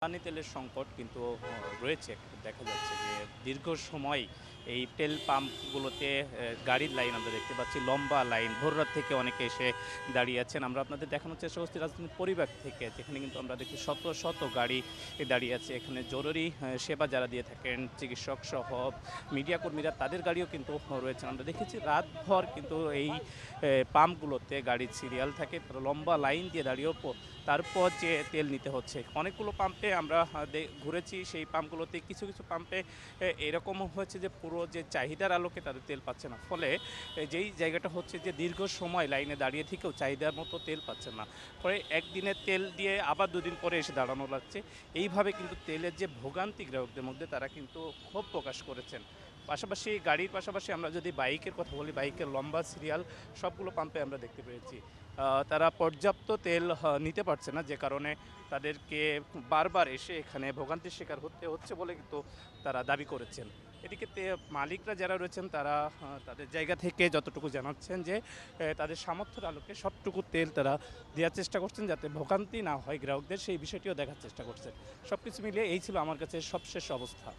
জ্বালানি তেলের সংকট কিন্তু রয়েছে। দেখা যাচ্ছে যে দীর্ঘ সময় এই তেল পাম্পগুলোতে গাড়ির লাইন আমরা দেখতে পাচ্ছি, লম্বা লাইন। ভোররাত থেকে অনেকে এসে দাঁড়িয়ে আছেন। আমরা আপনাদের দেখানোর চেষ্টা করছি রাজধানীর পরিবার থেকে, যেখানে কিন্তু আমরা দেখছি শত শত গাড়ি দাঁড়িয়ে আছে। এখানে জরুরি সেবা যারা দিয়ে থাকেন, চিকিৎসক সহ মিডিয়া কর্মীরা, তাদের গাড়িও কিন্তু রয়েছেন। আমরা দেখেছি রাতভর কিন্তু এই পাম্পগুলোতে গাড়ির সিরিয়াল থাকে, তারা লম্বা লাইন দিয়ে দাঁড়িয়েও তারপর যে তেল নিতে হচ্ছে। অনেকগুলো পাম্পে আমরা ঘুরেছি, সেই পাম্পগুলোতে কিছু কিছু পাম্পে এরকমও হয়েছে যে পুরো যে চাহিদার আলোকে তাদের তেল পাচ্ছে না। ফলে যেই জায়গাটা হচ্ছে যে দীর্ঘ সময় লাইনে দাঁড়িয়ে থেকেও চাহিদার মতো তেল পাচ্ছে না। পরে একদিনের তেল দিয়ে আবার দুদিন পরে এসে দাঁড়ানো লাগছে। এইভাবে কিন্তু তেলের যে ভোগান্তি গ্রাহকদের মধ্যে, তারা কিন্তু ক্ষোভ প্রকাশ করেছেন। পাশাপাশি গাড়ির পাশাপাশি আমরা যদি বাইকের কথা বলি, বাইকের লম্বা সিরিয়াল সবগুলো পাম্পে আমরা দেখতে পেয়েছি। তারা পর্যাপ্ত তেল নিতে পারছে না, যে কারণে তাদেরকে বারবার এসে এখানে ভোগান্তির শিকার হতে হচ্ছে বলে কিন্তু তারা দাবি করেছেন। এদিকে মালিকরা যারা রয়েছেন, তারা তাদের জায়গা থেকে যতটুকু জানাচ্ছেন যে তাদের সামর্থ্যের আলোকে সবটুকু তেল তারা দেওয়ার চেষ্টা করছেন, যাতে ভোগান্তি না হয় গ্রাহকদের, সেই বিষয়টিও দেখার চেষ্টা করছেন। সব কিছু মিলিয়ে এই ছিল আমার কাছে সবশেষ অবস্থা।